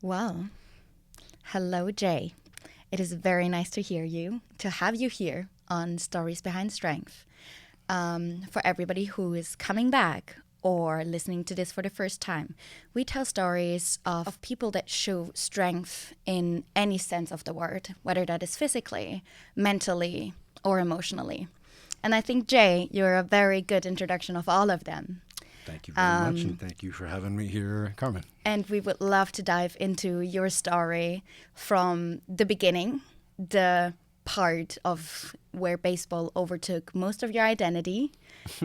Well, hello, Jay. It is very nice to hear you, to have you here on Stories Behind Strength. For everybody who is coming back or listening to this for the first time, we tell stories of people that show strength in any sense of the word, whether that is physically, mentally, or emotionally. And I think, Jay, you're a very good introduction of all of them. Thank you very much, and thank you for having me here, Carmen. And we would love to dive into your story from the beginning, the part of where baseball overtook most of your identity,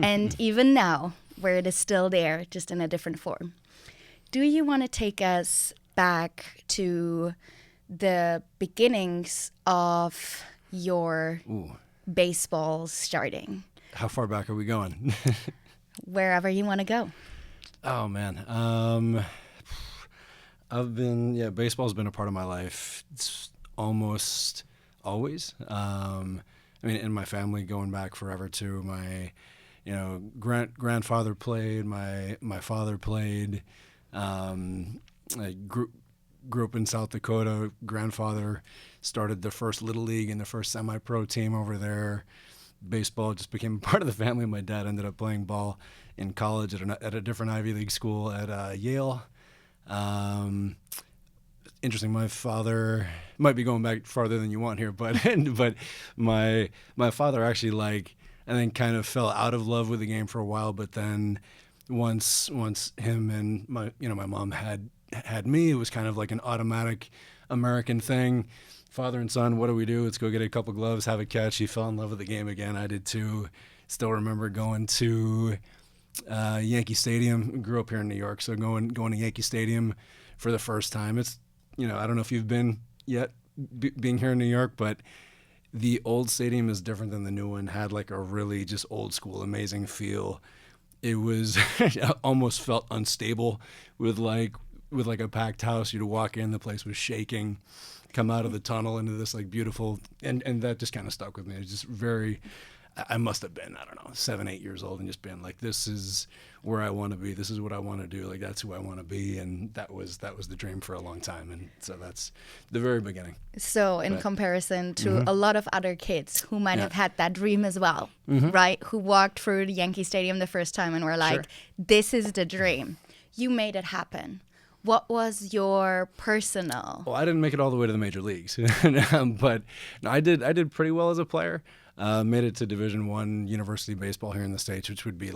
and even now, where it is still there, just in a different form. Do you want to take us back to the beginnings of your baseball starting? How far back are we going? Wherever you want to go. Oh, man. Baseball's been a part of my life. It's almost always. In my family, going back forever too. My, grandfather played. My father played. I grew up in South Dakota. Grandfather started the first Little League and the first semi-pro team over there. Baseball just became a part of the family. My dad ended up playing ball in college at a different Ivy League school at Yale. Interesting. My father might be going back farther than you want here, but my father actually I think kind of fell out of love with the game for a while, but then once him and my mom had me, it was kind of like an automatic American thing. Father and son, what do we do? Let's go get a couple gloves, have a catch. He fell in love with the game again. I did too. Still remember going to Yankee Stadium. Grew up here in New York, so going to Yankee Stadium for the first time. It's, I don't know if you've been yet being here in New York, but the old stadium is different than the new one. Had like a really just old school, amazing feel. It was almost felt unstable with a packed house. You'd walk in, the place was shaking. Come out of the tunnel into this beautiful, and that just kind of stuck with me. It was just I must have been, 7, 8 years old, and just been like, this is where I want to be. This is what I want to do. Like, that's who I want to be. And that was the dream for a long time. And so that's the very beginning. So in comparison to a lot of other kids who might have had that dream as well, right? Who walked through the Yankee Stadium the first time and were like, this is the dream. You made it happen. What was your personal? Well, I didn't make it all the way to the major leagues, but no, I did pretty well as a player. Made it to Division I university baseball here in the States, which would be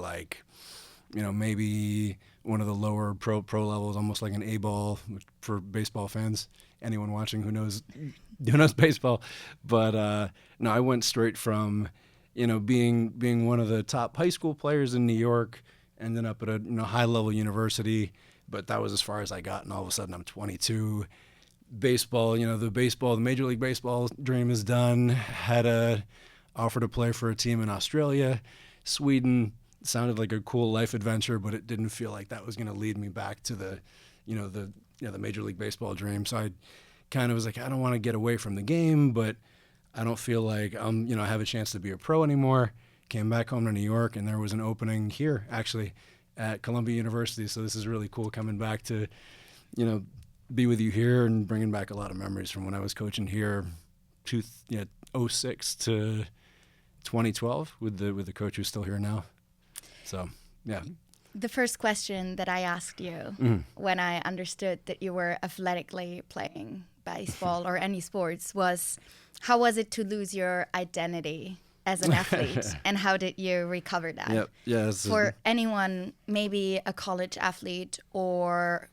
maybe one of the lower pro levels, almost like an A ball for baseball fans. Anyone watching who knows baseball, but no, I went straight from being one of the top high school players in New York, ended up at a high level university. But that was as far as I got, and all of a sudden I'm 22. Baseball, the Major League Baseball dream is done. Had a offer to play for a team in Australia, Sweden. Sounded like a cool life adventure, but it didn't feel like that was going to lead me back to the Major League Baseball dream. So I kind of was like, I don't want to get away from the game, but I don't feel like I have a chance to be a pro anymore. Came back home to New York, and there was an opening here actually at Columbia University. So this is really cool coming back to, be with you here and bringing back a lot of memories from when I was coaching here, 06 to 2012 with the coach who's still here now. So, yeah. The first question that I asked you when I understood that you were athletically playing baseball or any sports was, how was it to lose your identity as an athlete, and how did you recover that? Yep. Yeah. For anyone, maybe a college athlete or,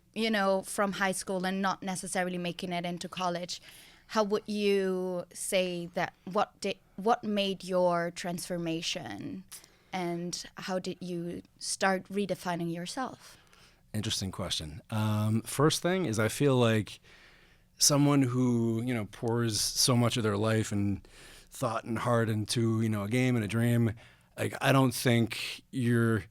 from high school and not necessarily making it into college, how would you say that, what made your transformation, and how did you start redefining yourself? Interesting question. First thing is, I feel like someone who, pours so much of their life and thought and heart into, a game and a dream, like, I don't think you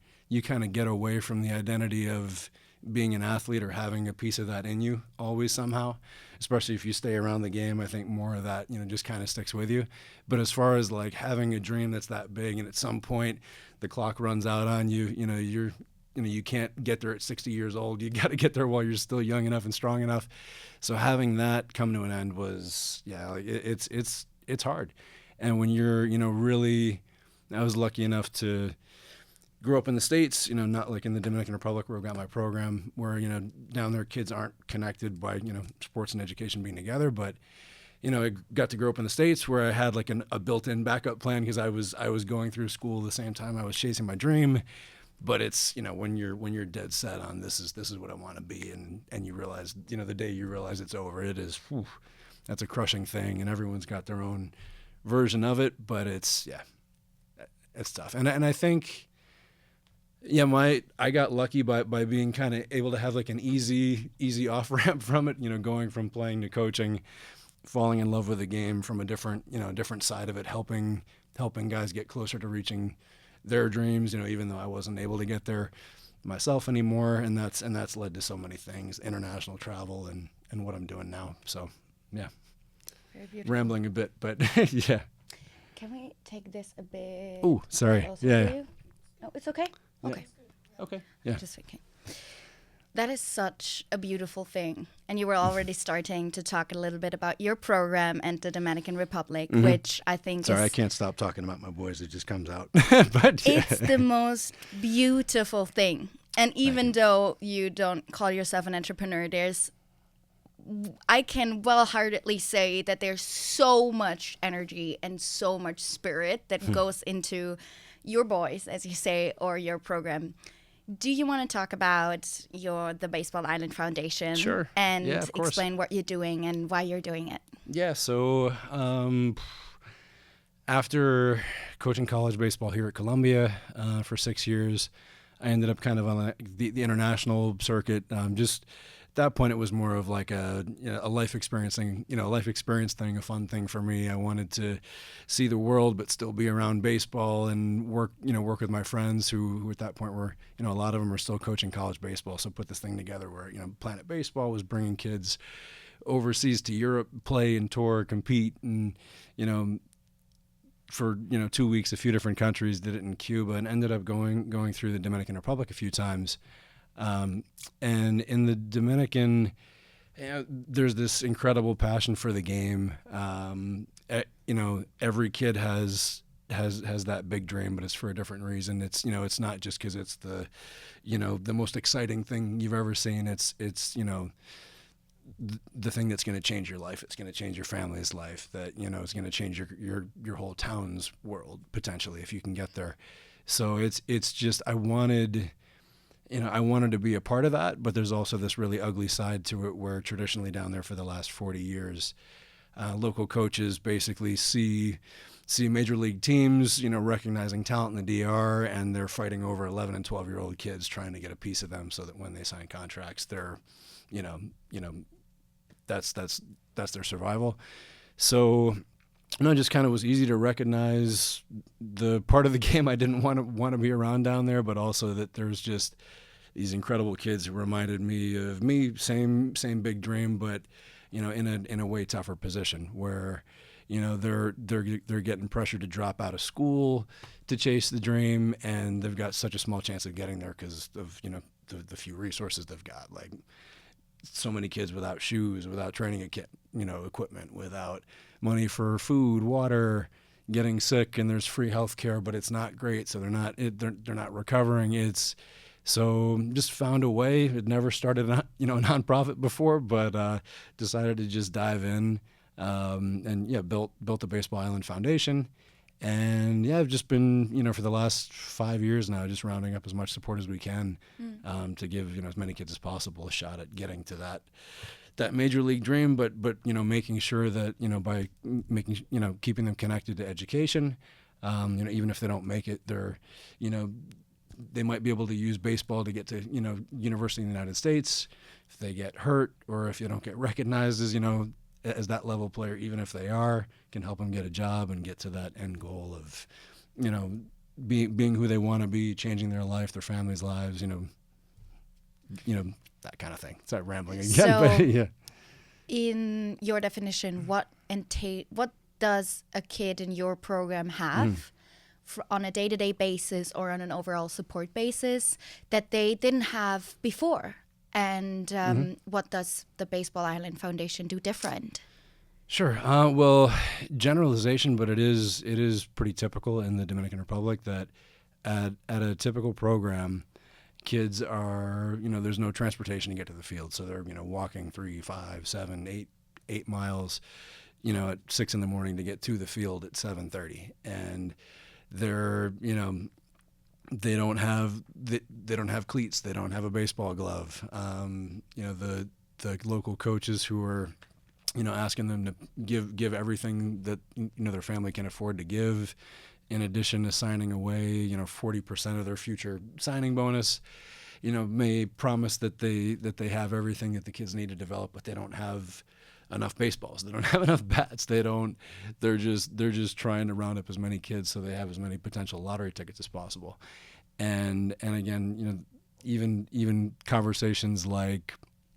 kind of get away from the identity of being an athlete or having a piece of that in you always somehow, especially if you stay around the game. I think more of that, just kind of sticks with you. But as far as having a dream that's that big, and at some point the clock runs out on you, you're you can't get there at 60 years old. You got to get there while you're still young enough and strong enough. So having that come to an end was, like it's hard. And when you're, really, I was lucky enough to grow up in the States, not like in the Dominican Republic where I've got my program where, down there kids aren't connected by, sports and education being together. But, I got to grow up in the States where I had like a built-in backup plan because I was going through school at the same time I was chasing my dream. But it's, when you're dead set on this is what I want to be, and you realize, the day you realize it's over, it is, that's a crushing thing, and everyone's got their own version of it, but it's tough. And I think, I got lucky by being kind of able to have like an easy off ramp from it, going from playing to coaching, falling in love with the game from a different side of it, helping guys get closer to reaching their dreams, even though I wasn't able to get there myself anymore. And that's led to so many things, international travel and what I'm doing now. So, yeah. Very beautiful. Rambling a bit, but yeah. Can we take this a bit? Oh, sorry. Yeah. No, it's okay. Yeah. Okay. Okay. Yeah. Just okay. That is such a beautiful thing. And you were already starting to talk a little bit about your program and the Dominican Republic, which I think I can't stop talking about my boys. It just comes out. But yeah. It's the most beautiful thing. And even though you don't call yourself an entrepreneur, I can well-heartedly say that there's so much energy and so much spirit that goes into your boys, as you say, or your program. Do you want to talk about the Baseball Island Foundation? Sure. And of course. Explain what you're doing and why you're doing it? Yeah, so after coaching college baseball here at Columbia for 6 years, I ended up kind of on the international circuit. Just at that point, it was more of like a life experience thing, a fun thing for me. I wanted to see the world, but still be around baseball and work with my friends who at that point were, a lot of them are still coaching college baseball. So put this thing together where, Planet Baseball was bringing kids overseas to Europe, play and tour, compete, and, for 2 weeks, a few different countries, did it in Cuba, and ended up going through the Dominican Republic a few times. And in the Dominican, there's this incredible passion for the game. Every kid has that big dream, but it's for a different reason. It's it's not just because it's the most exciting thing you've ever seen. It's the thing that's going to change your life. It's going to change your family's life. That it's going to change your whole town's world potentially if you can get there. So it's just I wanted to be a part of that, but there's also this really ugly side to it where traditionally down there for the last 40 years, local coaches basically see major league teams, recognizing talent in the DR, and they're fighting over 11 and 12-year-old kids trying to get a piece of them so that when they sign contracts, they're, that's their survival. So it just kind of was easy to recognize the part of the game I didn't want to be around down there, but also that there's just these incredible kids who reminded me of me, same big dream, but in a way tougher position where they're getting pressured to drop out of school to chase the dream, and they've got such a small chance of getting there because of the few resources they've got, like so many kids without shoes, without training equipment, without money for food, water, getting sick, and there's free health care, but it's not great, so they're not recovering. It's so just found a way. It never started a nonprofit before, but decided to just dive in, and built the Baseball Island Foundation. And I've just been, for the last 5 years now, just rounding up as much support as we can, to give, as many kids as possible a shot at getting to that major league dream, but making sure that, by making, keeping them connected to education, even if they don't make it, they're, they might be able to use baseball to get to, university in the United States. If they get hurt or if you don't get recognized as that level player, even if they can help them get a job and get to that end goal of, being who they want to be, changing their life, their family's lives, that kind of thing. Sorry, rambling again, but yeah. In your definition, what does a kid in your program have on a day-to-day basis or on an overall support basis that they didn't have before? And what does the Baseball Island Foundation do different? Sure. Well, generalization, but it is pretty typical in the Dominican Republic that at a typical program, kids are, there's no transportation to get to the field, so they're walking 3, 5, 7, 8 miles, at 6 a.m. to get to the field at 7:30, and they're they don't have cleats, they don't have a baseball glove. The local coaches who are asking them to give everything that their family can afford to give, in addition to signing away 40% of their future signing bonus, may promise that they have everything that the kids need to develop, but they don't have enough baseballs, they don't have enough bats, they're just trying to round up as many kids so they have as many potential lottery tickets as possible. And again, even conversations like,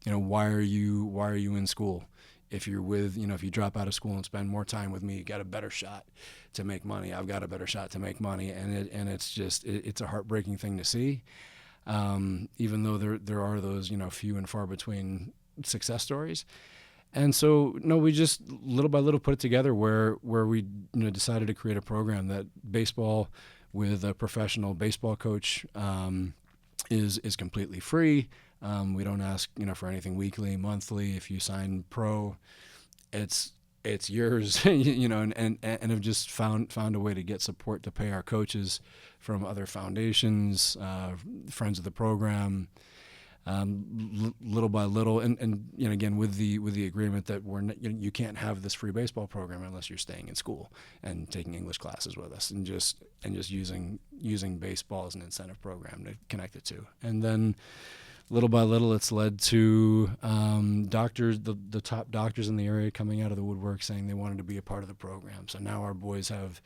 why are you in school? If you're if you drop out of school and spend more time with me, you got a better shot to make money. I've got a better shot to make money, and it's a heartbreaking thing to see. Even though there are those few and far between success stories, and so we just little by little put it together where we decided to create a program that baseball with a professional baseball coach is completely free. We don't ask for anything weekly, monthly. If you sign pro, it's yours. and have just found a way to get support to pay our coaches from other foundations, friends of the program, little by little, and again with the agreement that you can't have this free baseball program unless you're staying in school and taking English classes with us, and just using baseball as an incentive program to connect the two. And then little by little, it's led to doctors, the top doctors in the area coming out of the woodwork saying they wanted to be a part of the program. So now our boys have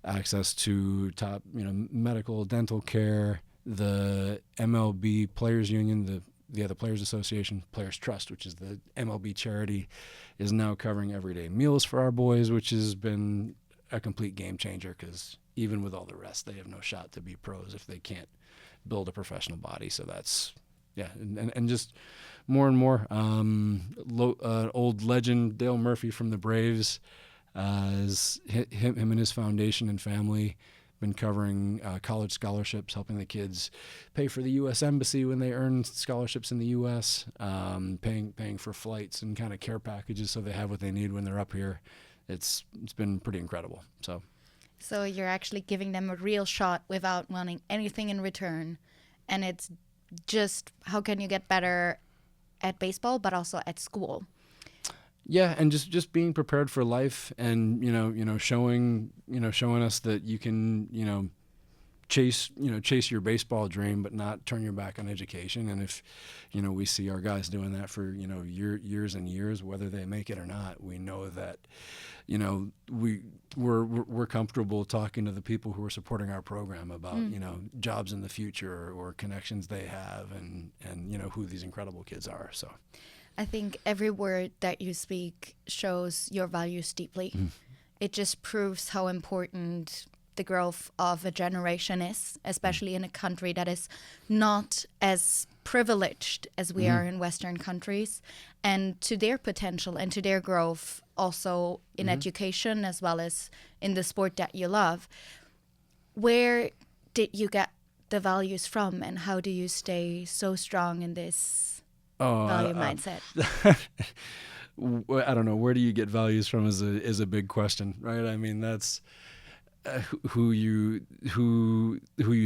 access to top, medical, dental care, the MLB Players Union, the other Players Association, Players Trust, which is the MLB charity, is now covering everyday meals for our boys, which has been a complete game changer because even with all the rest, they have no shot to be pros if they can't build a professional body. So that's, yeah, and just more and more. Old legend Dale Murphy from the Braves, him and his foundation and family been covering college scholarships, helping the kids pay for the U.S. Embassy when they earn scholarships in the U.S., paying for flights and kind of care packages so they have what they need when they're up here. It's been pretty incredible. So you're actually giving them a real shot without wanting anything in return, and it's just how can you get better at baseball but also at school. Yeah, and just being prepared for life, and showing us that you can chase your baseball dream but not turn your back on education. And if we see our guys doing that for years and years, whether they make it or not, we know that we're comfortable talking to the people who are supporting our program about jobs in the future or connections they have, and who these incredible kids are. So I think every word that you speak shows your values deeply. It just proves how important the growth of a generation is, especially in a country that is not as privileged as we are in Western countries, and to their potential and to their growth also in education as well as in the sport that you love. Where did you get the values from, and how do you stay so strong in this value mindset? I don't know. Where do you get values from is a big question, right? I mean, that's who you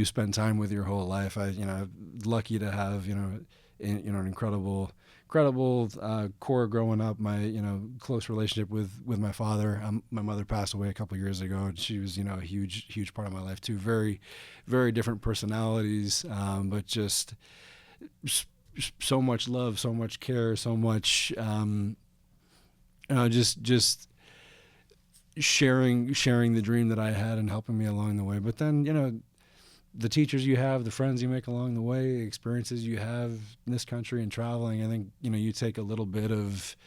spend time with your whole life. I'm lucky to have an incredible core growing up. My close relationship with my father. My mother passed away a couple of years ago, and she was a huge part of my life too. Very, very different personalities, but just so much love, so much care, so much just sharing the dream that I had and helping me along the way. But then the teachers you have, the friends you make along the way, experiences you have in this country and traveling, I think you take a little bit of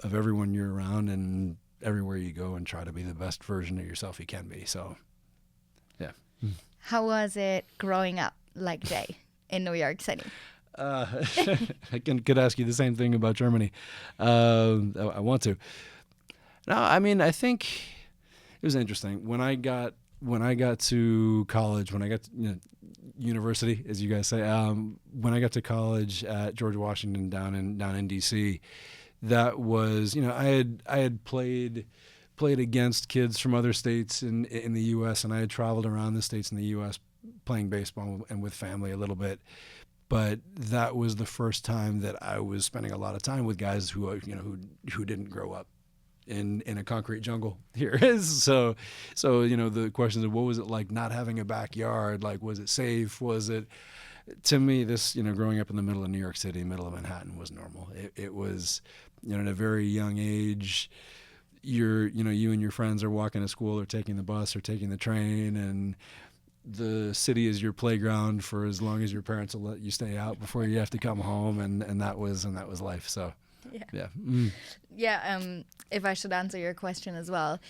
everyone you're around and everywhere you go and try to be the best version of yourself you can be. So Yeah. How was it growing up like Jay in New York City? I could ask you the same thing about Germany. I want to. No, I mean, I think it was interesting when I got to college, when I got to, university, as you guys say. When I got to college at George Washington down in D.C., that was, I had played against kids from other states in the U.S., and I had traveled around the states in the U.S. playing baseball and with family a little bit. But that was the first time that I was spending a lot of time with guys who didn't grow up in a concrete jungle here. so the questions of what was it like not having a backyard? Like, was it safe? Was it, to me, this, growing up in the middle of New York City, middle of Manhattan was normal. It was, at a very young age, you and your friends are walking to school or taking the bus or taking the train, and the city is your playground for as long as your parents will let you stay out before you have to come home, and that was life. So yeah. If I should answer your question as well,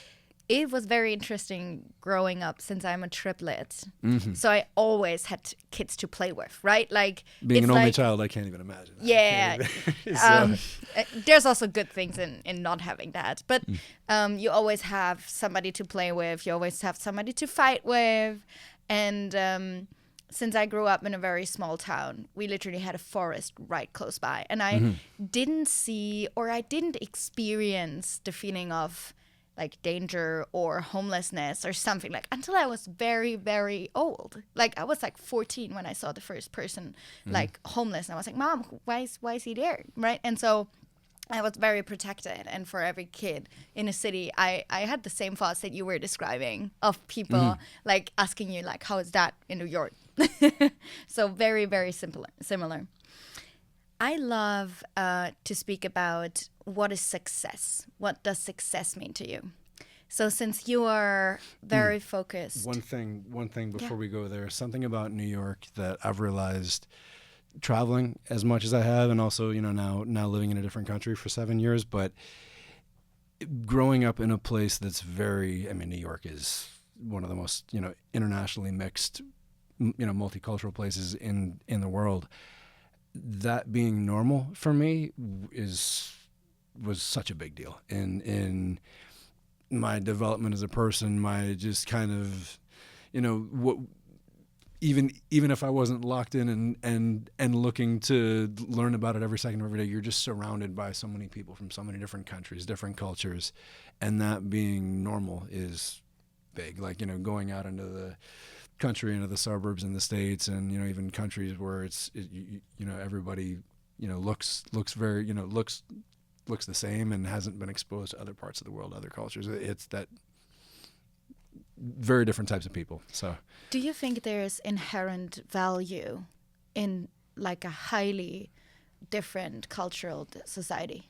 it was very interesting growing up since I'm a triplet. Mm-hmm. So I always had kids to play with, right? Like, being it's an only like, child, I can't even imagine that. Yeah. There's also good things in not having that. But you always have somebody to play with. You always have somebody to fight with. And since I grew up in a very small town, we literally had a forest right close by. And I didn't see, or I didn't experience the feeling of like danger or homelessness or something, like, until I was very, very old. Like, I was like 14 when I saw the first person like homeless, and I was like, Mom, why is he there, right? And so I was very protected, and for every kid in a city, I had the same thoughts that you were describing of people like asking you like, how is that in New York? So very, very similar. I love to speak about what is success. What does success mean to you? So since you are very focused. One thing before we go there, something about New York that I've realized traveling as much as I have, and also, now living in a different country for 7 years, but growing up in a place that's New York is one of the most, internationally mixed, multicultural places in the world. That being normal for me was such a big deal in my development as a person, my just kind of, what, even if I wasn't locked in and looking to learn about it every second of every day, you're just surrounded by so many people from so many different countries, different cultures, and that being normal is big. Like, going out into the country, into the suburbs in the States, and even countries where everybody looks very looks the same and hasn't been exposed to other parts of the world, other cultures. It's that very different types of people. So do you think there's inherent value in like a highly different cultural society?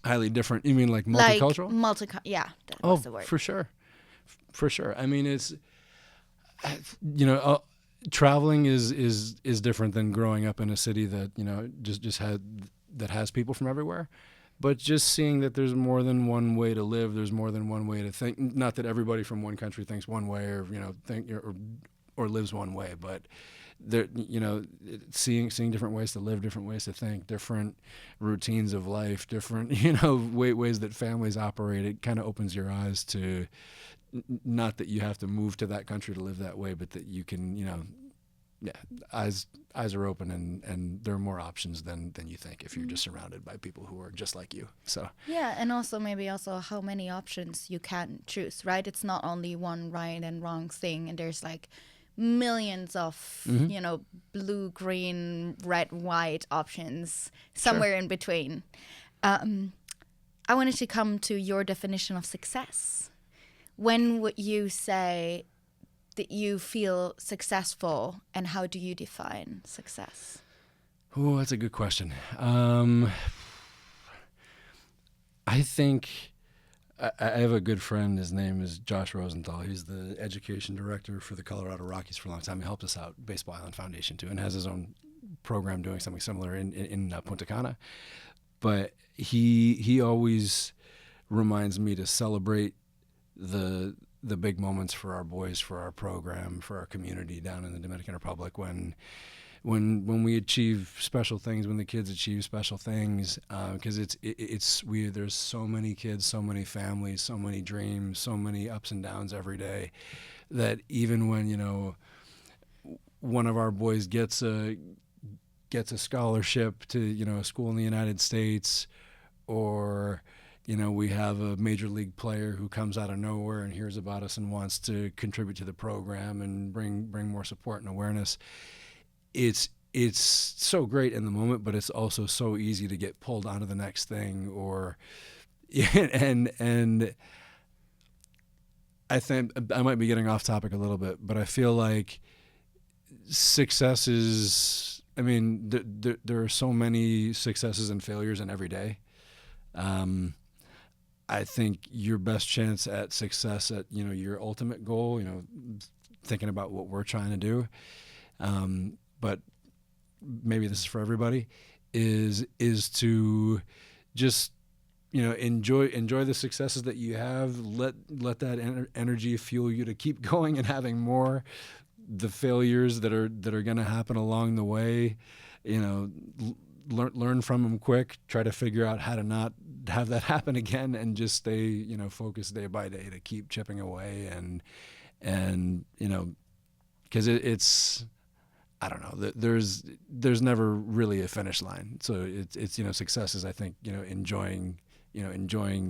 Highly different, you mean like multicultural? Yeah, that was the word. For sure. I mean, it's traveling is different than growing up in a city that that has people from everywhere. But just seeing that there's more than one way to live, there's more than one way to think. Not that everybody from one country thinks one way, or or lives one way, but there, seeing different ways to live, different ways to think, different routines of life, different ways that families operate. It kind of opens your eyes to, not that you have to move to that country to live that way, but that you can, eyes are open, and there are more options than you think if you're just surrounded by people who are just like you. So and also maybe how many options you can choose, right? It's not only one right and wrong thing, and there's like millions of blue, green, red, white options somewhere in between. I wanted to come to your definition of success. When would you say that you feel successful, and how do you define success? Oh, that's a good question. I think I have a good friend. His name is Josh Rosenthal. He's the education director for the Colorado Rockies for a long time. He helped us out, Baseball Island Foundation too, and has his own program doing something similar in Punta Cana. But he always reminds me to celebrate the the big moments for our boys, for our program, for our community down in the Dominican Republic when we achieve special things, when the kids achieve special things, because there's so many kids, so many families, so many dreams, so many ups and downs every day, that even when, you know, one of our boys gets a scholarship to, you know, a school in the United States, or, you know, we have a major league player who comes out of nowhere and hears about us and wants to contribute to the program and bring more support and awareness. It's so great in the moment, but it's also so easy to get pulled onto the next thing, or and I think I might be getting off topic a little bit, but I feel like success is, I mean, there are so many successes and failures in every day. I think your best chance at success at, you know, your ultimate goal, you know, thinking about what we're trying to do, but maybe this is for everybody, is to just, you know, enjoy the successes that you have. Let that energy fuel you to keep going and having more. The failures that are going to happen along the way, you know, learn from them quick. Try to figure out how to not have that happen again, and just stay, you know, focused day by day to keep chipping away, and you know, because it's I don't know, there's never really a finish line. So it's you know, success is, I think, you know, enjoying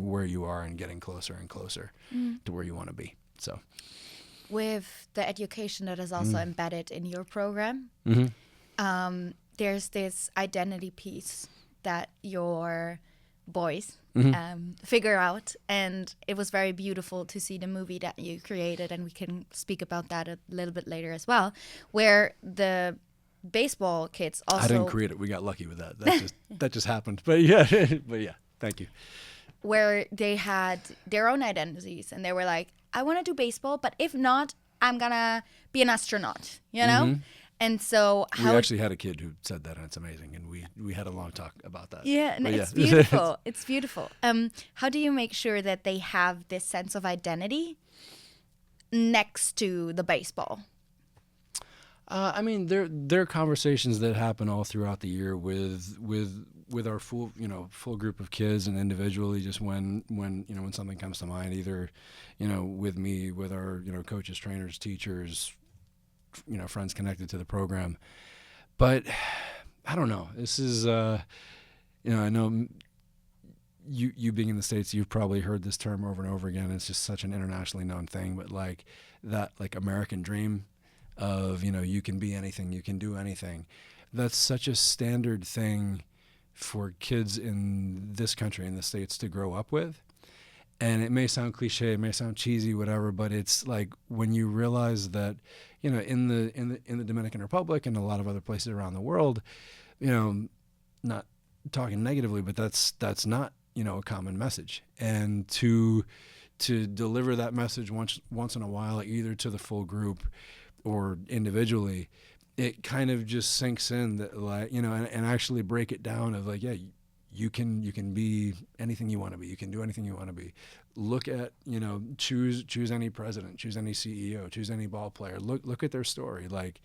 where you are and getting closer and closer to where you want to be. So with the education that is also embedded in your program, there's this identity piece that your boys figure out, and it was very beautiful to see the movie that you created, and we can speak about that a little bit later as well, where the baseball kids also... I didn't create it. We got lucky with that. That just happened. But yeah, thank you. Where they had their own identities, and they were like, I want to do baseball, but if not, I'm gonna be an astronaut, you know? And so we actually had a kid who said that, and it's amazing, and we had a long talk about that. Yeah, and it's beautiful. It's beautiful. How do you make sure that they have this sense of identity next to the baseball? I mean, there are conversations that happen all throughout the year with our full group of kids, and individually, just when something comes to mind, either, you know, with me, with our, you know, coaches, trainers, teachers, you know, friends connected to the program. But I don't know. This is, you know, I know you being in the States, you've probably heard this term over and over again. It's just such an internationally known thing, but like that, like American dream of, you know, you can be anything, you can do anything. That's such a standard thing for kids in this country, in the States, to grow up with. And it may sound cliche, it may sound cheesy, whatever, but it's like when you realize that, you know, in the Dominican Republic and a lot of other places around the world, you know, not talking negatively, but that's not, you know, a common message. And to deliver that message once in a while, either to the full group or individually, it kind of just sinks in that, like, you know, and actually break it down of like, yeah, you can be anything you want to be. You can do anything you want to be. Look at, you know, choose any president, choose any CEO, choose any ball player. Look at their story. Like,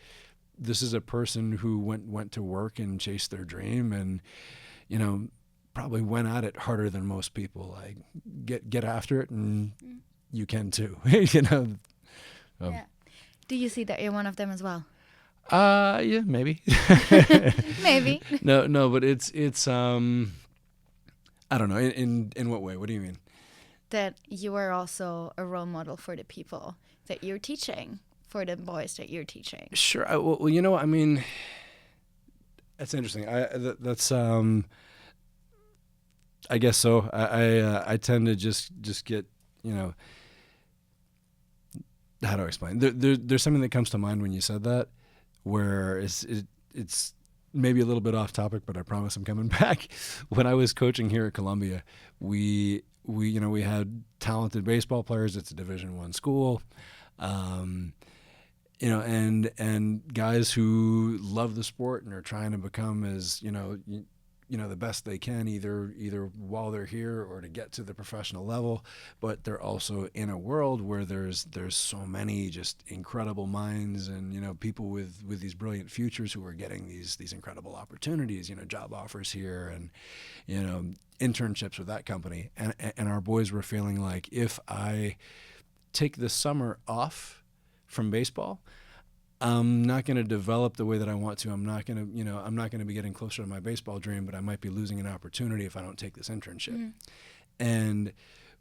this is a person who went to work and chased their dream, and, you know, probably went at it harder than most people. Like, get after it, and you can too. You know. Yeah. Do you see that you're one of them as well? Yeah, maybe. Maybe. No, but it's I don't know. In what way? What do you mean? That you are also a role model for the people that you're teaching, for the boys that you're teaching. Sure. Well, you know, I mean, that's interesting. That's I guess so. I tend to just get, you know, how do I explain? There's something that comes to mind when you said that, where it's maybe a little bit off topic, but I promise I'm coming back. When I was coaching here at Columbia, we had talented baseball players. It's a Division I school, you know, and guys who love the sport and are trying to become as, you know, the best they can, either while they're here or to get to the professional level. But they're also in a world where there's so many just incredible minds and people with these brilliant futures who are getting these incredible opportunities, job offers here and internships with that company. And our boys were feeling like, if I take the summer off from baseball, I'm not going to develop the way that I want to. I'm not going to be getting closer to my baseball dream, but I might be losing an opportunity if I don't take this internship. Mm. And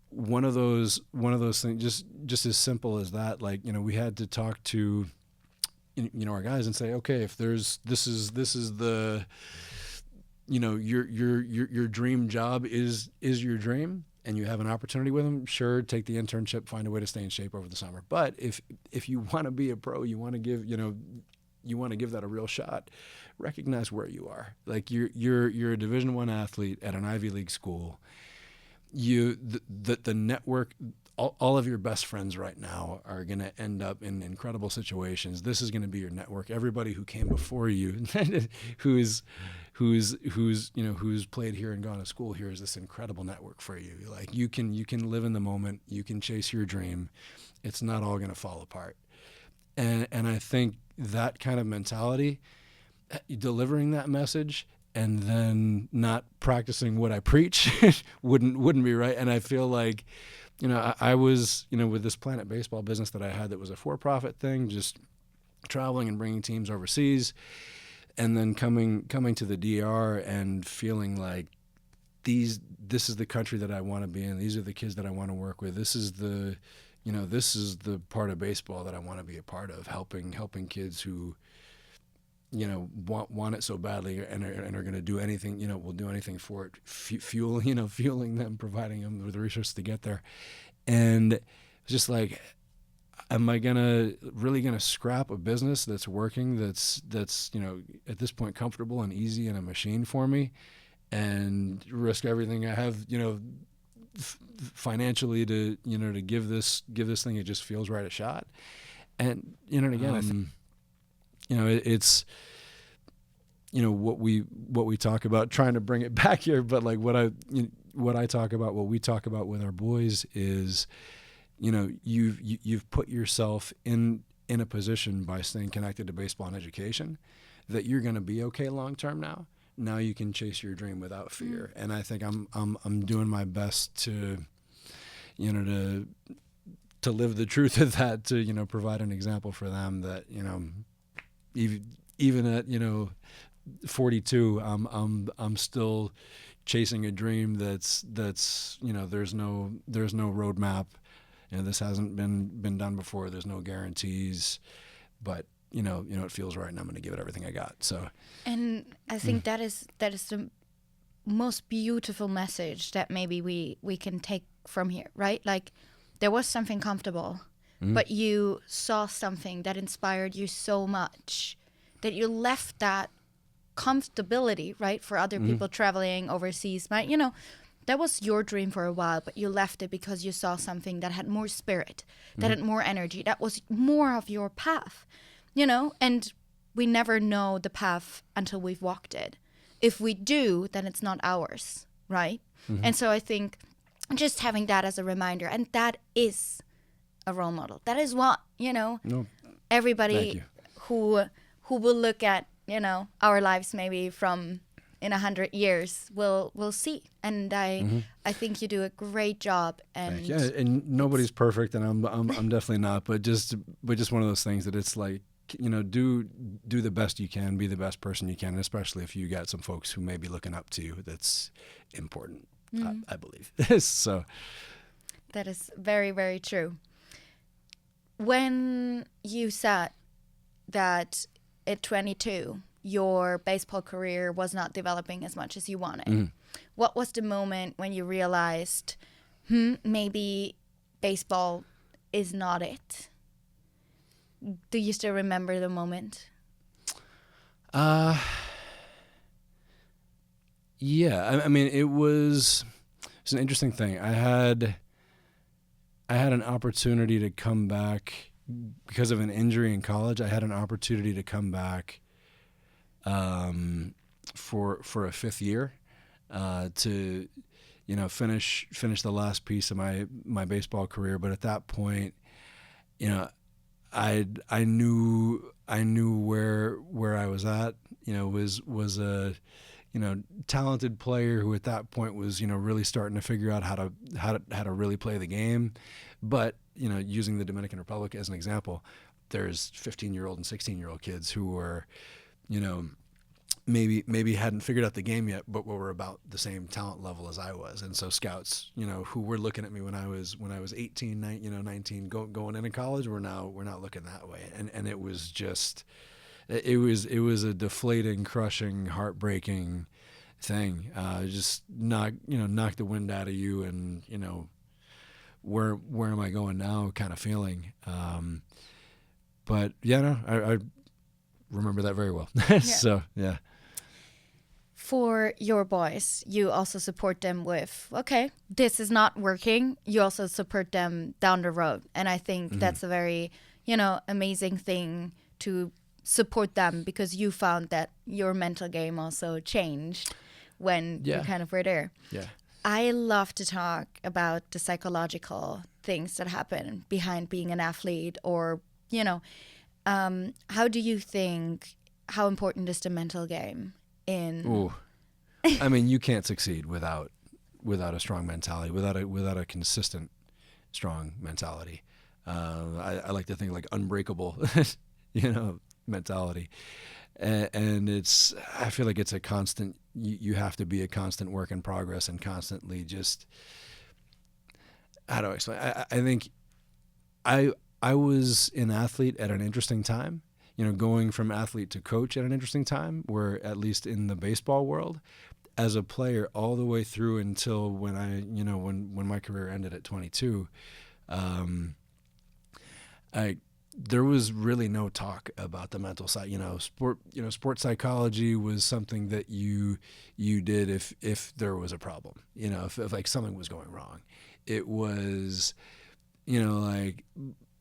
one of those things, just as simple as that, like, we had to talk to, our guys and say, okay, if this is the, your dream job is your dream, and you have an opportunity with them, sure, take the internship, find a way to stay in shape over the summer. But if you want to be a pro, you want to give that a real shot, recognize where you are. Like, you're a Division I athlete at an Ivy League school. The network, all of your best friends right now are going to end up in incredible situations. This is going to be your network. Everybody who came before you, who's played here and gone to school here, is this incredible network for you. Like, you can live in the moment. You can chase your dream. It's not all going to fall apart. And I think that kind of mentality, delivering that message and then not practicing what I preach wouldn't be right. And I feel like, I was, with this Planet Baseball business that I had that was a for-profit thing, just traveling and bringing teams overseas, and then coming to the DR and feeling like this is the country that I want to be in. These are the kids that I want to work with. This is the part of baseball that I want to be a part of, helping kids who, want it so badly and are going to do anything, will do anything for it, fueling them, providing them with the resources to get there. And just like, am I really gonna scrap a business that's working, that's at this point comfortable and easy and a machine for me, and risk everything I have, financially to give this thing it just feels right a shot? And again, I think it's what we talk about, trying to bring it back here, but like what we talk about with our boys is, you've put yourself in a position by staying connected to baseball and education that you're going to be okay long term now. Now you can chase your dream without fear. And I think I'm doing my best to live the truth of that, to provide an example for them that even at 42, I'm still chasing a dream that's there's no roadmap. This hasn't been done before. There's no guarantees, but it feels right, and I'm going to give it everything I got. So, and I think that is the most beautiful message that maybe we can take from here, right? Like, there was something comfortable, but you saw something that inspired you so much that you left that comfortability, right, for other people traveling overseas. But that was your dream for a while, but you left it because you saw something that had more spirit, that had more energy, that was more of your path, and we never know the path until we've walked it. If we do, then it's not ours, right? And so I think just having that as a reminder, and that is a role model. That is what, everybody who will look at, our lives maybe from in 100 years will see. And I think you do a great job. And yeah, and nobody's perfect, and I'm definitely not. But just one of those things that it's like, do the best you can, be the best person you can, and especially if you got some folks who may be looking up to you. That's important, I believe. So that is very, very true. When you said that at 22, your baseball career was not developing as much as you wanted, what was the moment when you realized, maybe baseball is not it? Do you still remember the moment? Yeah. I mean, it's an interesting thing. I had an opportunity to come back because of an injury in college. I had an opportunity to come back for a fifth year, to, finish the last piece of my baseball career. But at that point, I knew where I was at. Was a talented player who at that point was really starting to figure out how to really play the game. But using the Dominican Republic as an example, there's 15-year-old and 16-year-old kids who were maybe hadn't figured out the game yet, but were about the same talent level as I was. And so scouts, who were looking at me when I was 18, 19, going into college, we're not looking that way. And it was just, it was a deflating, crushing, heartbreaking thing. Just knock the wind out of you, and where am I going now kind of feeling. But yeah, no, I remember that very well. Yeah. So yeah. For your boys, you also support them with, okay, this is not working. You also support them down the road. And I think that's a very, amazing thing to support them, because you found that your mental game also changed when you kind of were there. Yeah. I love to talk about the psychological things that happen behind being an athlete, or, how do you think, how important is the mental game in? Ooh. I mean, you can't succeed without a strong mentality, without a consistent strong mentality. I like to think like unbreakable, mentality. And I feel like it's a constant, you have to be a constant work in progress, and constantly just, how do I explain? I think I was an athlete at an interesting time, going from athlete to coach at an interesting time, where at least in the baseball world, as a player all the way through until when when my career ended at 22, there was really no talk about the mental side. Sports psychology was something that you did if there was a problem, if like something was going wrong. It was,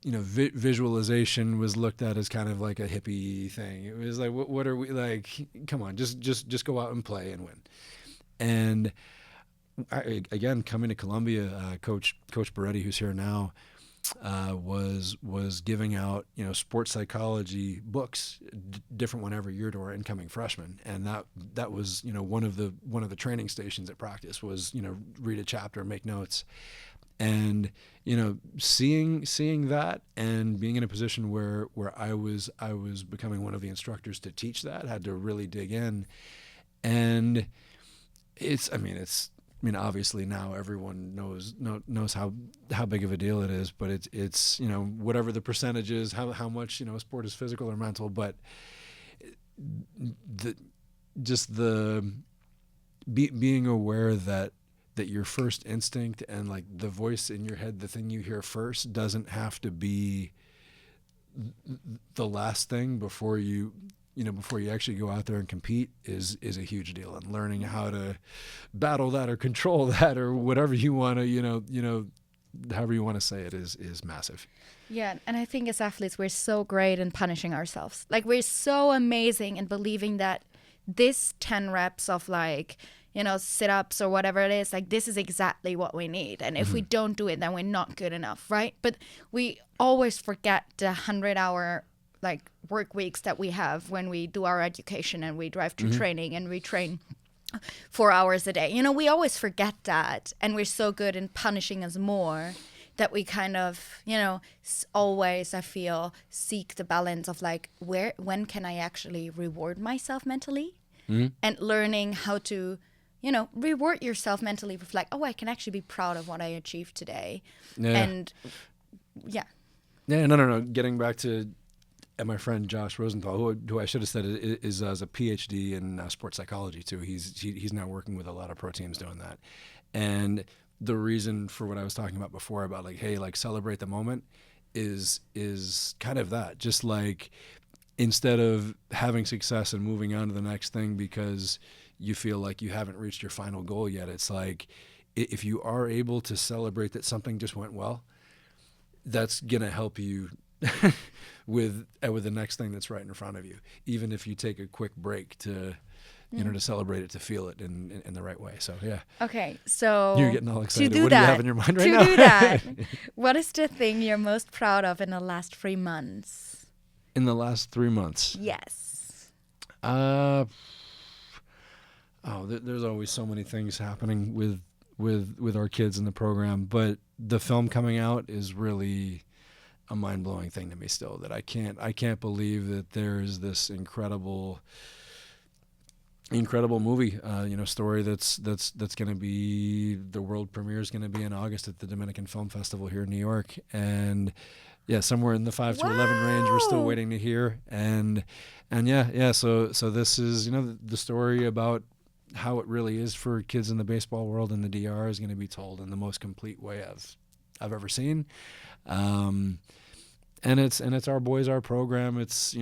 visualization was looked at as kind of like a hippie thing. It was like, what are we like? Come on, just go out and play and win. And again, coming to Columbia, Coach Beretti, who's here now, was giving out sports psychology books, different one every year to our incoming freshmen, and that was one of the training stations at practice was read a chapter, make notes. And seeing that, and being in a position where I was becoming one of the instructors to teach that, had to really dig in. And obviously now everyone knows how big of a deal it is, but it's whatever the percentage is, how much sport is physical or mental, but being aware that your first instinct and like the voice in your head, the thing you hear first, doesn't have to be the last thing before you actually go out there and compete is a huge deal. And learning how to battle that or control that or whatever you want to, however you want to say it is massive. Yeah, and I think as athletes, we're so great in punishing ourselves. Like, we're so amazing in believing that this 10 reps of sit-ups or whatever it is, like, this is exactly what we need. And if we don't do it, then we're not good enough, right? But we always forget the 100-hour work weeks that we have when we do our education and we drive to training and we train 4 hours a day. We always forget that, and we're so good in punishing us more that we kind of, always, I feel, seek the balance of when can I actually reward myself mentally, and learning how to, reward yourself mentally with I can actually be proud of what I achieved today. Yeah. And yeah. Yeah, no. Getting back to my friend Josh Rosenthal, who I should have said is a PhD in sports psychology too. He's now working with a lot of pro teams doing that. And the reason for what I was talking about before about celebrate the moment is kind of that. Just instead of having success and moving on to the next thing because you feel like you haven't reached your final goal yet, it's if you are able to celebrate that something just went well, that's gonna help you with the next thing that's right in front of you. Even if you take a quick break to to celebrate it, to feel it in the right way. So yeah. Okay, so You're getting all excited. do What do you have in your mind right now? To do that, what is the thing you're most proud of in the last 3 months? In the last 3 months? Yes. There's always so many things happening with our kids in the program, but the film coming out is really a mind-blowing thing to me still, that I can't believe that there's this incredible movie, story that's going to be, the world premiere is going to be in August at the Dominican Film Festival here in New York. And yeah, somewhere in the 5 to 11 range, we're still waiting to hear. And so this is, the story about how it really is for kids in the baseball world in the DR is going to be told in the most complete way I've ever seen. And it's our boys, our program. It's,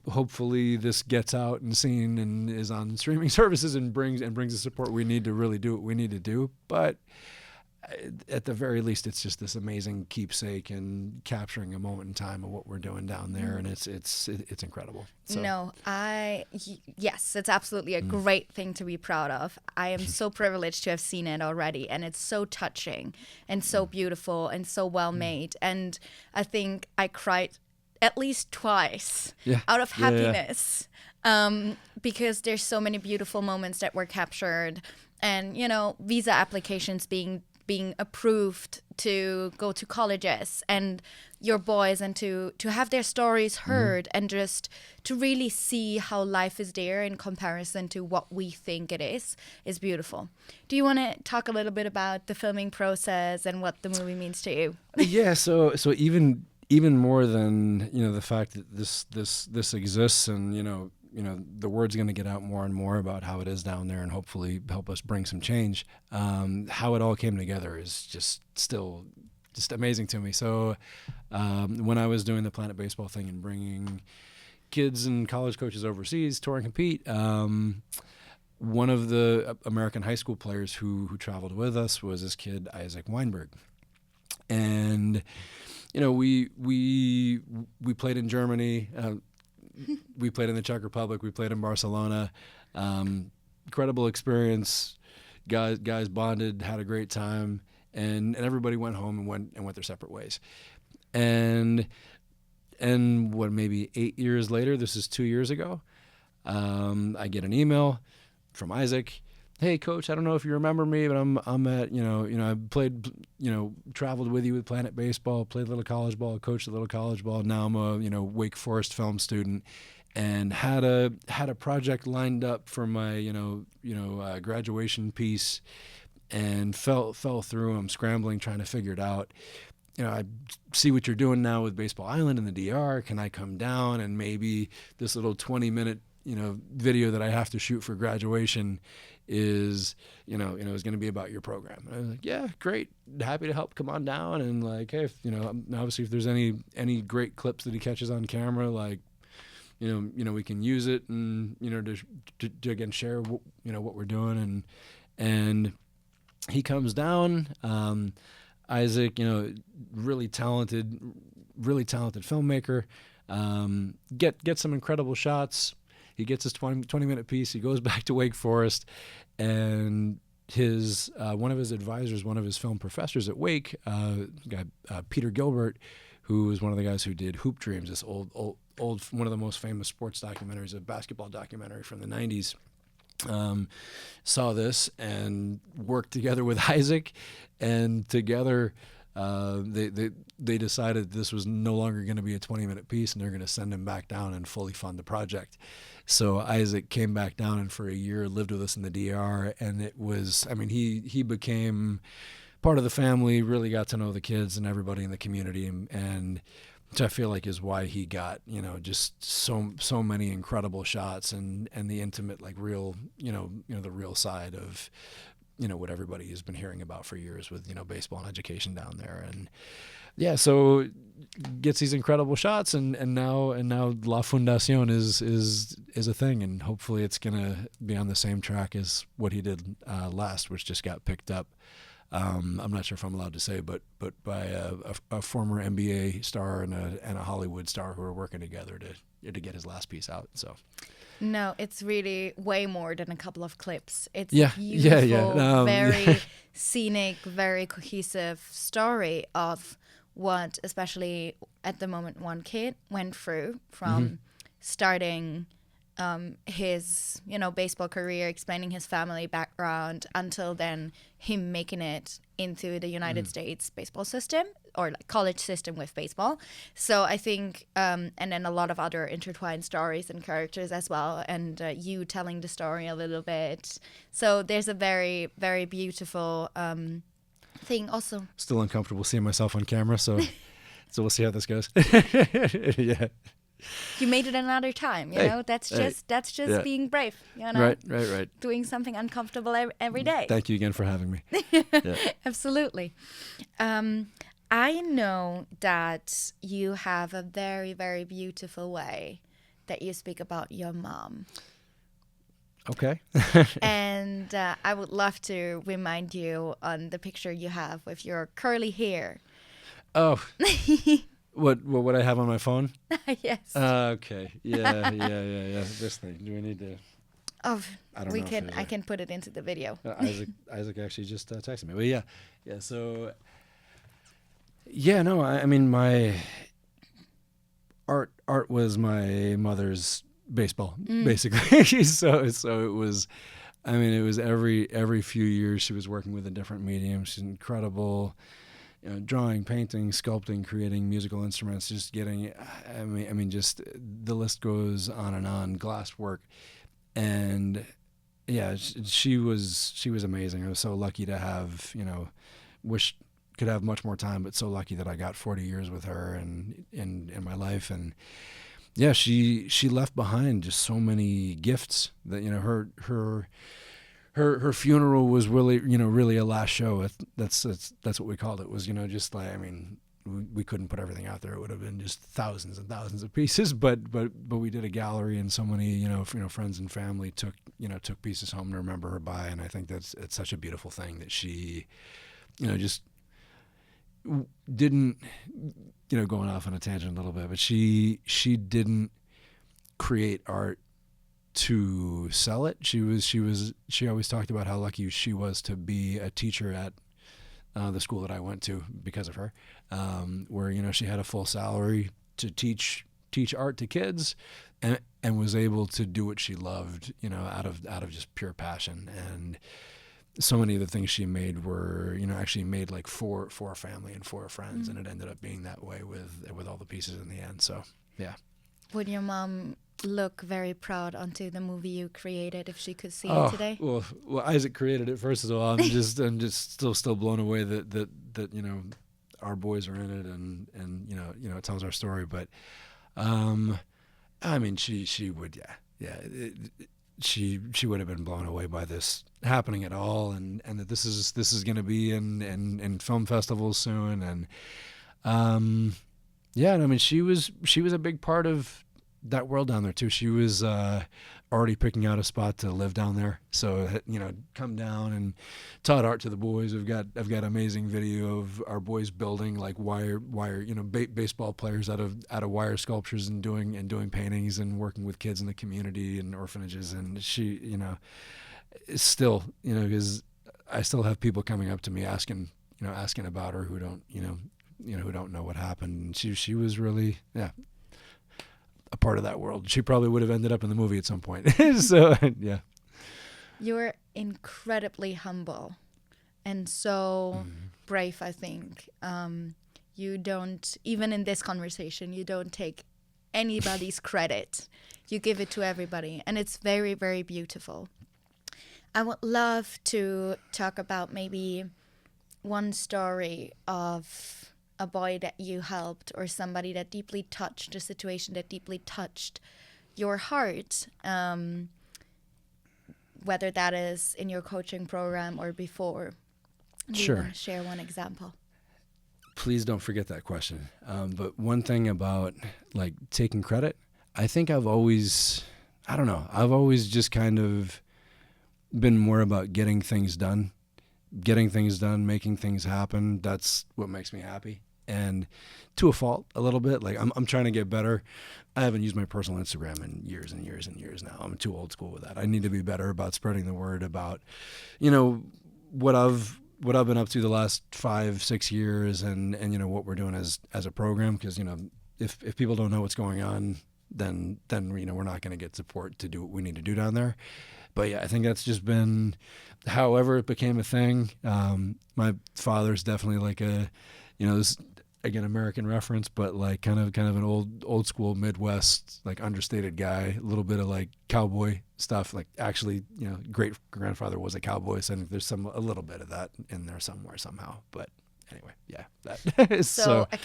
hopefully this gets out and seen and is on streaming services and brings the support we need to really do what we need to do. But at the very least, it's just this amazing keepsake and capturing a moment in time of what we're doing down there, and it's incredible. So. Yes, it's absolutely a great thing to be proud of. I am so privileged to have seen it already, and it's so touching and so beautiful and so well made. And I think I cried at least twice out of happiness, because there's so many beautiful moments that were captured, and visa applications being approved to go to colleges, and your boys, and to have their stories heard, and just to really see how life is there in comparison to what we think it is beautiful. Do you want to talk a little bit about the filming process and what the movie means to you? Yeah, so even more than the fact that this exists, and the word's going to get out more and more about how it is down there, and hopefully help us bring some change. How it all came together is just amazing to me. So when I was doing the Planet Baseball thing and bringing kids and college coaches overseas, tour and compete, one of the American high school players who traveled with us was this kid, Isaac Weinberg. And we played in Germany. We played in the Czech Republic. We played in Barcelona. Incredible experience. Guys bonded, had a great time, and everybody went home and went their separate ways. And what, maybe 8 years later, this is 2 years ago, I get an email from Isaac. Hey, Coach, I don't know if you remember me, but I'm at, I played, traveled with you with Planet Baseball, played a little college ball, coached a little college ball. Now I'm a, Wake Forest film student, and had a project lined up for my, graduation piece, and fell through. I'm scrambling, trying to figure it out. I see what you're doing now with Baseball Island in the DR. Can I come down, and maybe this little 20-minute, video that I have to shoot for graduation is is going to be about your program. And I was like, yeah, great, happy to help, come on down. And like, hey, obviously if there's any great clips that he catches on camera, like we can use it, and to again share what we're doing. And he comes down, Isaac, really talented filmmaker, get some incredible shots. He gets his 20-minute piece. He goes back to Wake Forest, and his one of his advisors, one of his film professors at Wake, Peter Gilbert, who was one of the guys who did Hoop Dreams, this old one of the most famous sports documentaries, a basketball documentary from the 90s, saw this and worked together with Isaac, and together they decided this was no longer going to be a 20-minute piece, and they're going to send him back down and fully fund the project. So Isaac came back down, and for a year lived with us in the DR, and it was, he became part of the family, really got to know the kids and everybody in the community, and which I feel like is why he got, just so many incredible shots, and the intimate, like real, the real side of, what everybody has been hearing about for years with, baseball and education down there. And yeah, so gets these incredible shots, and now La Fundación is a thing, and hopefully it's gonna be on the same track as what he did last, which just got picked up I'm not sure if I'm allowed to say, but by a former NBA star and a Hollywood star who are working together to get his last piece out. So. No, it's really way more than a couple of clips. It's Yeah, a beautiful, very yeah. scenic, very cohesive story of what, especially at the moment, one kid went through from starting his, baseball career, explaining his family background, until then him making it into the United States baseball system, or like college system with baseball. So I think, and then a lot of other intertwined stories and characters as well, and you telling the story a little bit. So there's a very, very beautiful thing also. Still uncomfortable seeing myself on camera, so we'll see how this goes. Yeah. You made it another time, you know. That's just Yeah. being brave, you know. Right. Doing something uncomfortable every day. Thank you again for having me. Yeah. Absolutely. I know that you have a very, very beautiful way that you speak about your mom. Okay. And I would love to remind you on the picture you have with your curly hair. Oh. What would I have on my phone? Yes. Okay. Yeah. This thing. Do we need to? Oh, I don't know. I can put it into the video. Isaac actually just texted me. But yeah. So. Yeah. No. I mean, my art was my mother's baseball, basically. so it was. I mean, it was every few years she was working with a different medium. She's incredible. Drawing, painting, sculpting, creating musical instruments, just getting, I mean, just the list goes on and on. Glass work, and yeah, she was amazing. I was so lucky to have, wish could have much more time, but so lucky that I got 40 years with her and in my life. And yeah, she left behind just so many gifts that her funeral was really a last show. That's what we called it. Was just like, I mean, we couldn't put everything out there. It would have been just thousands and thousands of pieces. But we did a gallery, and so many friends and family took pieces home to remember her by. And I think it's such a beautiful thing that she, just didn't, going off on a tangent a little bit, but she didn't create art to sell it. She always talked about how lucky she was to be a teacher at the school that I went to because of her, where she had a full salary to teach art to kids, and was able to do what she loved, out of just pure passion. And so many of the things she made were actually made like for a family and for friends, and it ended up being that way with all the pieces in the end. So yeah. Would your mom look very proud onto the movie you created if she could see it today? Well, Isaac created it first of all. I'm just still blown away that our boys are in it, and it tells our story. But I mean, she would, she would have been blown away by this happening at all, and that this is going to be in film festivals soon, and yeah, and I mean, she was a big part of that world down there too. She was already picking out a spot to live down there, so come down and taught art to the boys. I've got amazing video of our boys building like wire baseball players out of wire sculptures, and doing paintings, and working with kids in the community and orphanages. And she still because I still have people coming up to me asking about her who don't know what happened. And she was really a part of that world. She probably would have ended up in the movie at some point. So yeah. You're incredibly humble and so brave, I think. You don't, even in this conversation, you don't take anybody's credit. You give it to everybody, and it's very, very beautiful. I would love to talk about maybe one story of a boy that you helped, or somebody that deeply touched, a situation that deeply touched your heart, whether that is in your coaching program or before. Do you want to share one example? Please don't forget that question. But one thing about like taking credit, I think I've always just kind of been more about getting things done getting things done, making things happen, that's what makes me happy. And to a fault a little bit, like I'm trying to get better. I haven't used my personal Instagram in years and years and years now. I'm too old school with that. I need to be better about spreading the word about, what I've been up to the last 5-6 years, and what we're doing as a program. Because if people don't know what's going on, then we're not going to get support to do what we need to do down there. But yeah, I think that's just been, however it became a thing. My father's definitely like this, again, American reference, but like kind of an old school Midwest, like understated guy, a little bit of like cowboy stuff. Like actually, great grandfather was a cowboy, so I think there's a little bit of that in there somewhere somehow. But anyway, yeah, that is so a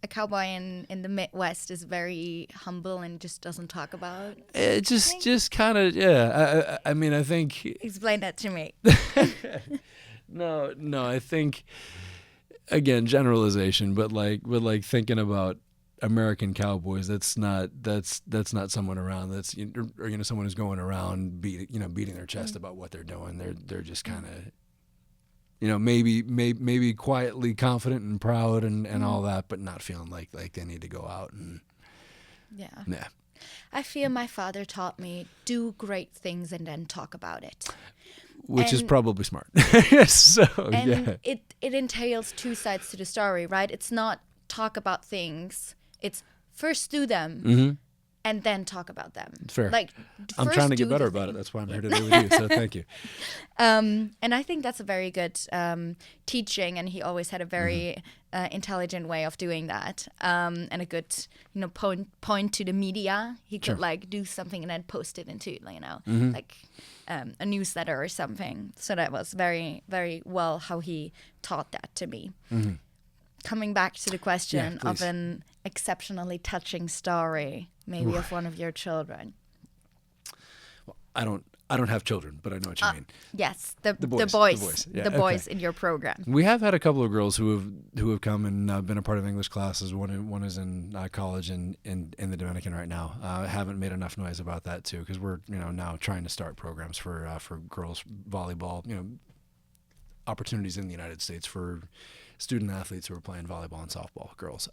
cowboy in the Midwest is very humble and just doesn't talk about it. Just kind of, yeah. I mean, I think. Explain that to me. No, I think. Again, generalization, but like thinking about American cowboys, that's not someone around that's someone who's going around beating their chest about what they're doing. They're just kind of maybe quietly confident and proud and all that, but not feeling like they need to go out and yeah. I feel my father taught me, do great things and then talk about it. Which is probably smart. It entails two sides to the story, right? It's not talk about things. It's first do them and then talk about them. Fair. Like, I'm trying to get better about it. That's why I'm here today with you. So thank you. And I think that's a very good teaching, and he always had a very intelligent way of doing that, and a good point to the media. He could like do something and then post it into like a newsletter or something. So that was very, very well how he taught that to me. Coming back to the question of an exceptionally touching story, maybe of one of your children. Well, I don't have children, but I know what you mean. Yes, the boys in your program. We have had a couple of girls who have come and been a part of English classes. One is in college in the Dominican right now. I haven't made enough noise about that too, because we're now trying to start programs for girls volleyball. Opportunities in the United States for student athletes who are playing volleyball and softball, girls.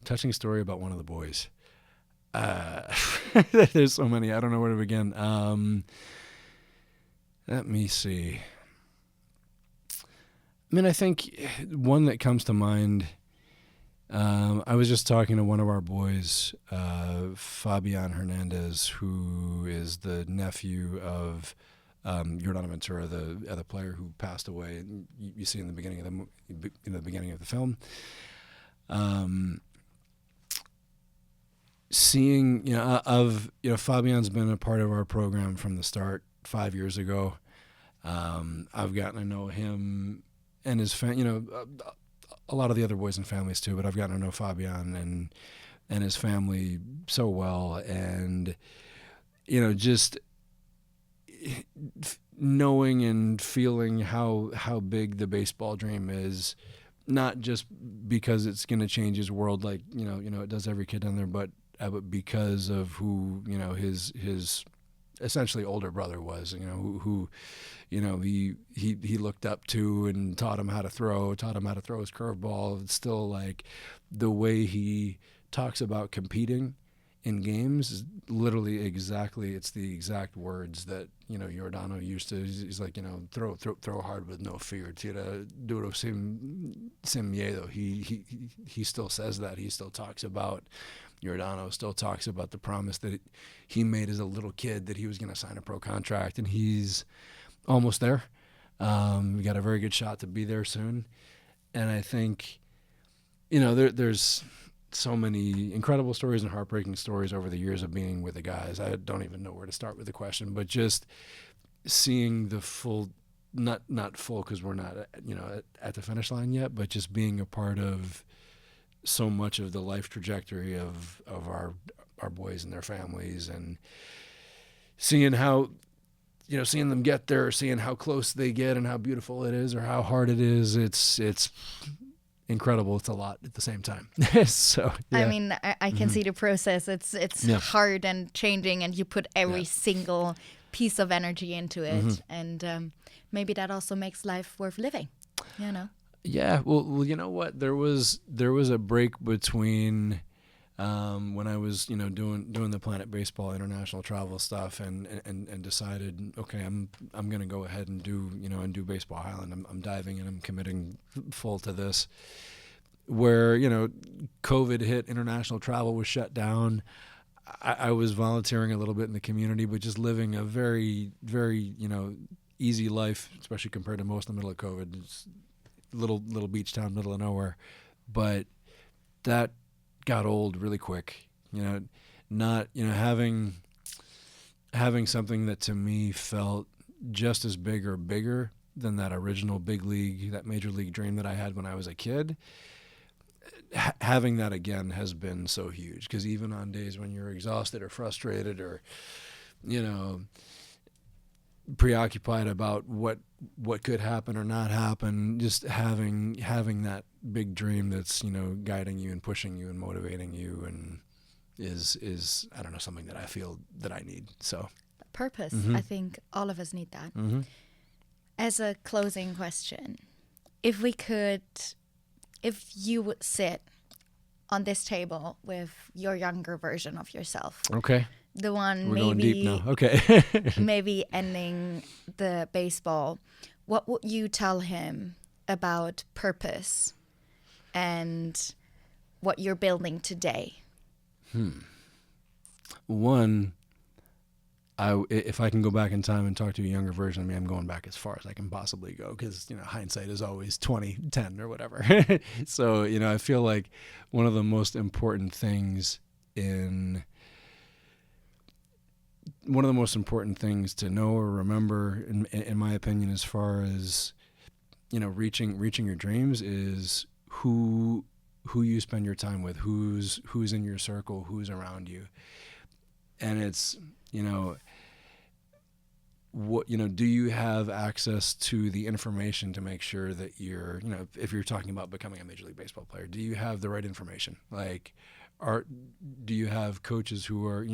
Touching story about one of the boys. There's so many. I don't know where to begin. Let me see. I mean, I think one that comes to mind, I was just talking to one of our boys, Fabian Hernandez, who is the nephew of Jordana Ventura, the other player who passed away. You see in the beginning of the film. Seeing, Fabian's been a part of our program from the start 5 years ago. I've gotten to know him and his a lot of the other boys and families too, but I've gotten to know Fabian and his family so well, and just knowing and feeling how big the baseball dream is, not just because it's going to change his world like it does every kid down there, but because of who his essentially older brother was, who he looked up to and taught him how to throw his curveball. It's still like the way he talks about competing in games is literally it's the exact words that Giordano used to. He's like, throw hard with no fear. Tira duro sin miedo. He still says that. He still talks about, Giordano still talks about the promise that he made as a little kid that he was going to sign a pro contract, and he's almost there. We got a very good shot to be there soon, and I think there's so many incredible stories and heartbreaking stories over the years of being with the guys. I don't even know where to start with the question, but just seeing the full, not full because we're not at the finish line yet, but just being a part of so much of the life trajectory of our boys and their families, and seeing how seeing them get there, seeing how close they get and how beautiful it is or how hard it is. incredible. It's a lot at the same time. So yeah. I mean, I can see the process. It's Yeah. hard and changing, and you put every Yeah. single piece of energy into it, and maybe that also makes life worth living. You know. Yeah. Well, you know what? There was a break between when I was, doing the Planet Baseball international travel stuff, and decided, okay, I'm going to go ahead and do Baseball Island. I'm diving in. I'm committing full to this. Where COVID hit, international travel was shut down. I was volunteering a little bit in the community, but just living a very, very easy life, especially compared to most in the middle of COVID. It's little beach town, middle of nowhere, but that got old really quick. Not having something that to me felt just as big or bigger than that original big league, that major league dream that I had when I was a kid. Having that again has been so huge, because even on days when you're exhausted or frustrated or preoccupied about what could happen or not happen, just having that big dream that's guiding you and pushing you and motivating you, and is I don't know, something that I feel that I need. So Purpose. I think all of us need that. As a closing question, if you would sit on this table with your younger version of yourself, okay, the one we're maybe going deep now. Okay. maybe ending the baseball, what would you tell him about purpose and what you're building today? One, if I can go back in time and talk to a younger version of me, I'm going back as far as I can possibly go, because hindsight is always 20/10 or whatever. So I feel like one of the most important things to know or remember, in my opinion, as far as reaching your dreams, is who you spend your time with, who's in your circle, who's around you. And it's what do you have access to the information to make sure that you're if you're talking about becoming a Major League Baseball player, do you have the right information? Like, do you have coaches who are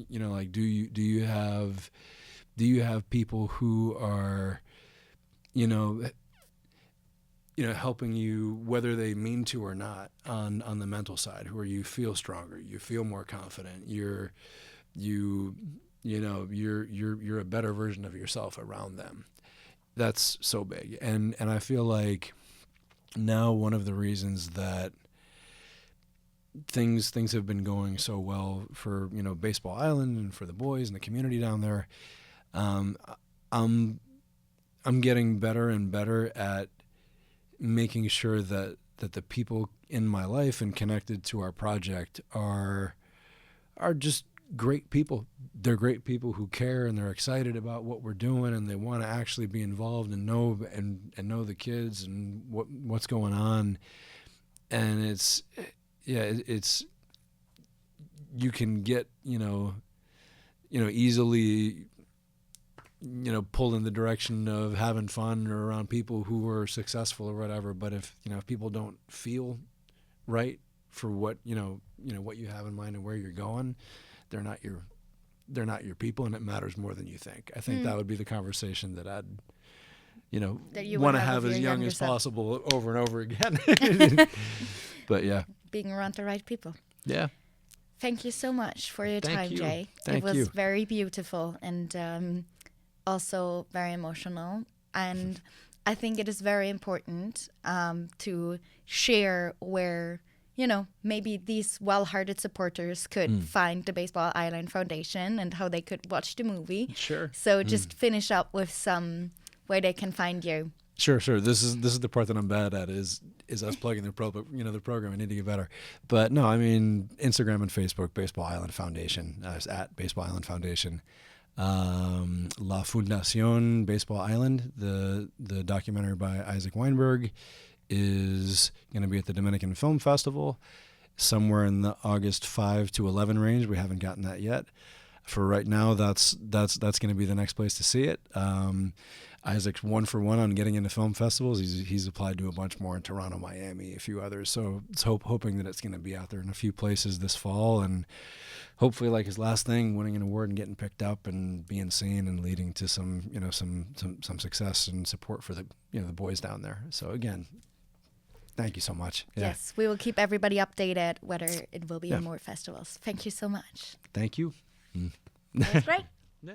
like, do you have people who are helping you, whether they mean to or not, on the mental side, where you feel stronger, you feel more confident, you're a better version of yourself around them. That's so big. And I feel like now one of the reasons that things have been going so well for Baseball Island and for the boys and the community down there, I'm getting better and better at making sure that the people in my life and connected to our project are just great people. They're great people who care, and they're excited about what we're doing, and they want to actually be involved and know the kids and what's going on. And it's you can get easily pulled in the direction of having fun or around people who are successful or whatever. But if people don't feel right for what what you have in mind and where you're going, they're not your people, and it matters more than you think. I think that would be the conversation that I'd want to have as young as possible, over and over again. But yeah, being around the right people. Yeah. Thank you so much for your time, Jay. Thank you. It was you. very beautiful and also very emotional. And I think it is very important to share where maybe these well-hearted supporters could find the Baseball Island Foundation and how they could watch the movie. Sure. So just finish up with some where they can find you. Sure. This is the part that I'm bad at is us plugging the program. I need to get better. But no, I mean, Instagram and Facebook, Baseball Island Foundation. It's at Baseball Island Foundation. La Fundación Baseball Island, the documentary by Isaac Weinberg, is going to be at the Dominican Film Festival somewhere in the August 5 to 11 range. We haven't gotten that yet. for right now, that's going to be the next place to see it. Isaac's 1 for 1 on getting into film festivals. He's applied to a bunch more in Toronto, Miami, a few others. So it's hoping that it's going to be out there in a few places this fall, and hopefully, like his last thing, winning an award and getting picked up and being seen and leading to some success and support for the boys down there. So again, thank you so much. Yeah. Yes, we will keep everybody updated whether it will be in more festivals. Thank you so much. Thank you. That was great. Yeah.